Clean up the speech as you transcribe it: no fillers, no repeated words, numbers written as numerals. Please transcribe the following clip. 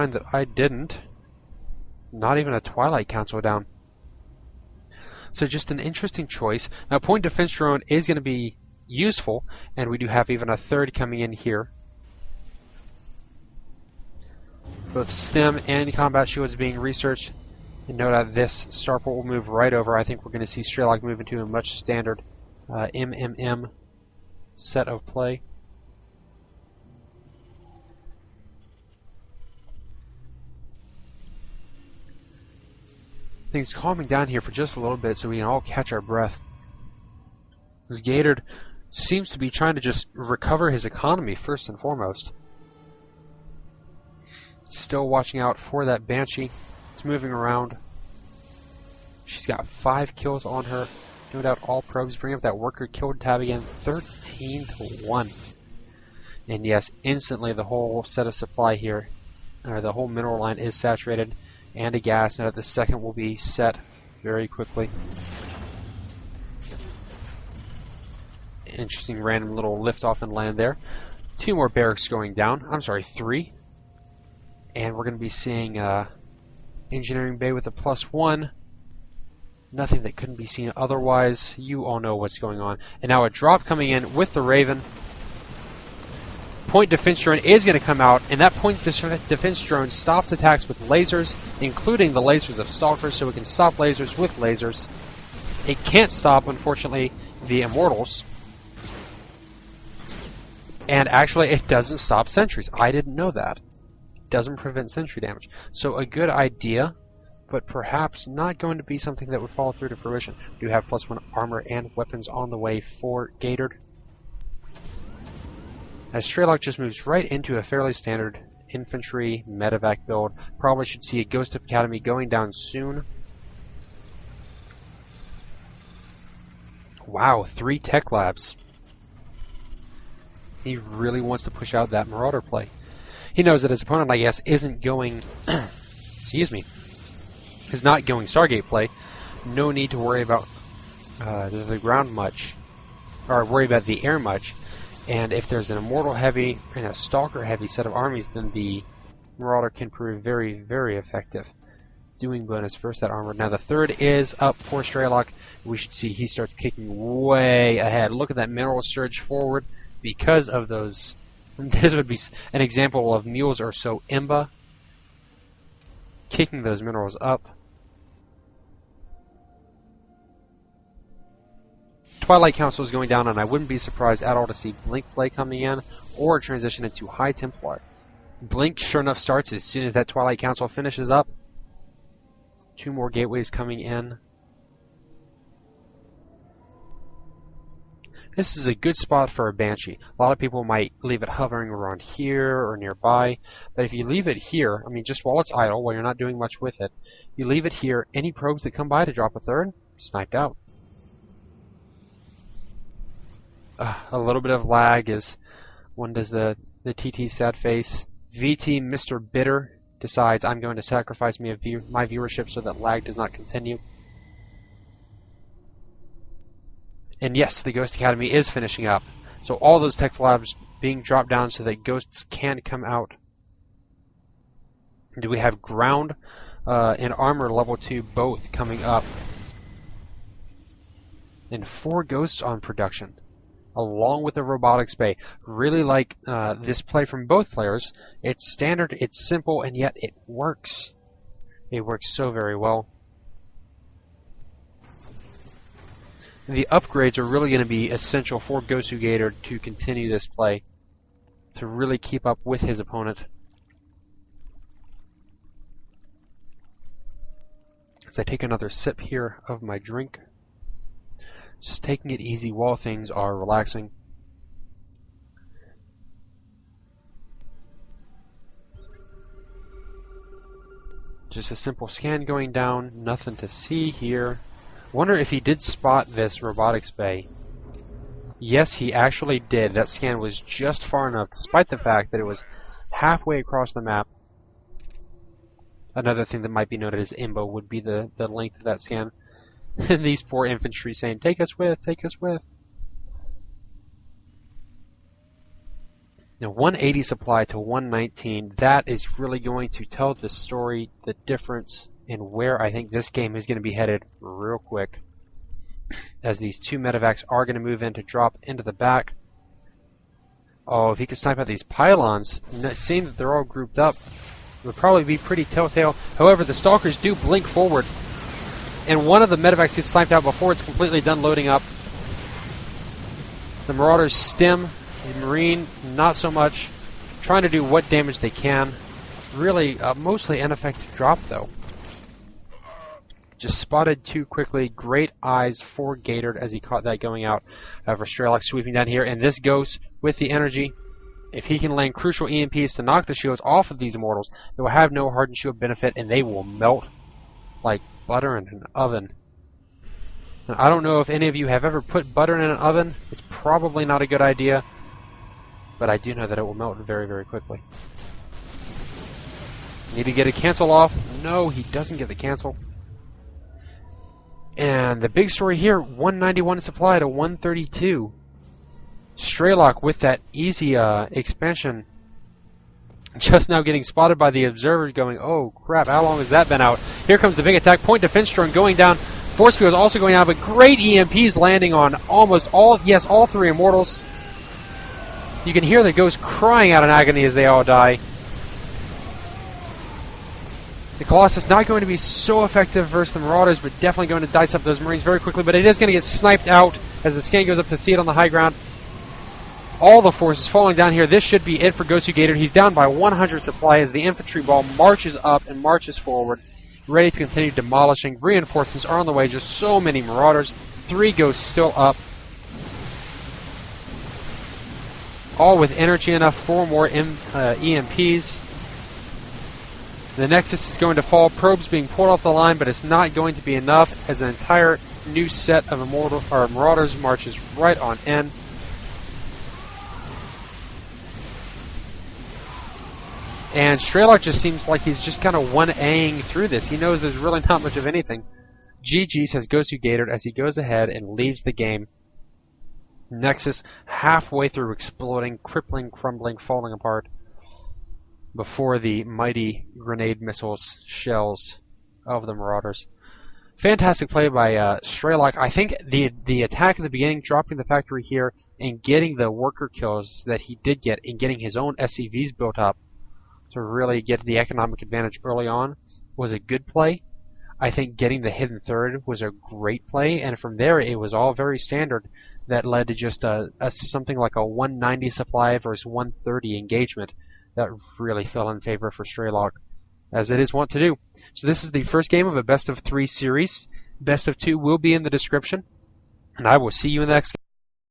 that I didn't. Not even a Twilight Council down. So just an interesting choice. Now point defense drone is going to be useful, and we do have even a third coming in here. Both STEM and combat shields being researched. And note that this starport will move right over. I think we're going to see Strelock move into a much standard MMM set of play. Things calming down here for just a little bit so we can all catch our breath. This Gatored seems to be trying to just recover his economy first and foremost. Still watching out for that Banshee. It's moving around. She's got 5 kills on her. No doubt all probes. Bring up that worker killed tab again. 13-1. And yes, instantly the whole set of supply here, or the whole mineral line is saturated. And a gas. Now that the second will be set very quickly. Interesting random little lift off and land there. 2 more barracks going down. I'm sorry, 3. And we're going to be seeing engineering bay with a +1. Nothing that couldn't be seen otherwise. You all know what's going on. And now a drop coming in with the Raven. Point defense drone is going to come out, and that point defense drone stops attacks with lasers, including the lasers of Stalkers, so we can stop lasers with lasers. It can't stop, unfortunately, the Immortals. And actually, it doesn't stop sentries. I didn't know that. It doesn't prevent sentry damage. So a good idea, but perhaps not going to be something that would fall through to fruition. We do have +1 armor and weapons on the way for Gatored. As Strelock just moves right into a fairly standard infantry medevac build. Probably should see a Ghost Academy going down soon. Wow, 3 tech labs. He really wants to push out that Marauder play. He knows that his opponent, I guess, isn't going excuse me, is not going Stargate play. No need to worry about the ground much, or worry about the air much. And if there's an Immortal heavy and a Stalker heavy set of armies, then the Marauder can prove very, very effective. Doing bonus first, that armor. Now the third is up for Strelock. We should see he starts kicking way ahead. Look at that mineral surge forward because of those. This would be an example of mules or so Imba kicking those minerals up. Twilight Council is going down, and I wouldn't be surprised at all to see Blink play coming in or transition into High Templar. Blink, sure enough, starts as soon as that Twilight Council finishes up. 2 more gateways coming in. This is a good spot for a Banshee. A lot of people might leave it hovering around here or nearby, but if you leave it here, I mean just while it's idle, while you're not doing much with it, you leave it here, any probes that come by to drop a third, sniped out. A little bit of lag as one does the TT sad face. VT Mr. Bitter decides I'm going to sacrifice my viewership so that lag does not continue. And yes, the Ghost Academy is finishing up. So all those tech labs being dropped down so that ghosts can come out. Do we have ground and armor level 2 both coming up? And 4 ghosts on production, along with the robotics bay. Really like this play from both players. It's standard, it's simple, and yet it works. It works so very well. The upgrades are really going to be essential for Gosu Gatored to continue this play, to really keep up with his opponent. As I take another sip here of my drink, just taking it easy while things are relaxing. Just a simple scan going down, nothing to see here. Wonder if he did spot this robotics bay. Yes, he actually did. That scan was just far enough, despite the fact that it was halfway across the map. Another thing that might be noted as Imbo would be the length of that scan. And these poor infantry saying, take us with, take us with. Now 180 supply to 119, that is really going to tell the story, the difference, and where I think this game is going to be headed real quick. As these two medevacs are going to move in to drop into the back. Oh, if he could snipe out these pylons, seeing that they're all grouped up, would probably be pretty telltale. However, the stalkers do blink forward, and one of the medevacs is sniped out before it's completely done loading up. The Marauders stem, the Marine not so much, trying to do what damage they can. Really, mostly ineffective drop though. Just spotted too quickly. Great eyes for Gatored as he caught that going out. For Strelock sweeping down here, and this goes with the energy. If he can land crucial EMPs to knock the shields off of these Immortals, they will have no hardened shield benefit, and they will melt like butter in an oven. Now, I don't know if any of you have ever put butter in an oven. It's probably not a good idea, but I do know that it will melt very, very quickly. Need to get a cancel off. No, he doesn't get the cancel. And the big story here, 191 supply to 132. Strelock with that easy expansion just now getting spotted by the observer going, oh crap, how long has that been out? Here comes the big attack, point defense drone going down. Force field is also going out, but great EMPs landing on almost all, yes, all three Immortals. You can hear the ghosts crying out in agony as they all die. The Colossus not going to be so effective versus the Marauders, but definitely going to dice up those Marines very quickly, but it is going to get sniped out as the scan goes up to see it on the high ground. All the forces falling down here. This should be it for Ghost Gatored. He's down by 100 supply as the infantry ball marches up and marches forward, ready to continue demolishing. Reinforcements are on the way. Just so many Marauders. 3 ghosts still up. All with energy enough for more EMPs. The Nexus is going to fall. Probes being pulled off the line, but it's not going to be enough as an entire new set of Marauders marches right on in. And Strelock just seems like he's just kind of 1Aing through this. He knows there's really not much of anything. GG says Ghost Gatored as he goes ahead and leaves the game. Nexus halfway through exploding, crippling, crumbling, falling apart before the mighty grenade missiles, shells of the Marauders. Fantastic play by Strelock. I think the attack at the beginning, dropping the factory here, and getting the worker kills that he did get, and getting his own SCVs built up to really get the economic advantage early on, was a good play. I think getting the hidden third was a great play, and from there it was all very standard. That led to just something like a 190 supply versus 130 engagement. That really fell in favor for Strelock, as it is wont to do. So this is the first game of a best of 3 series. Best of 2 will be in the description, and I will see you in the next game.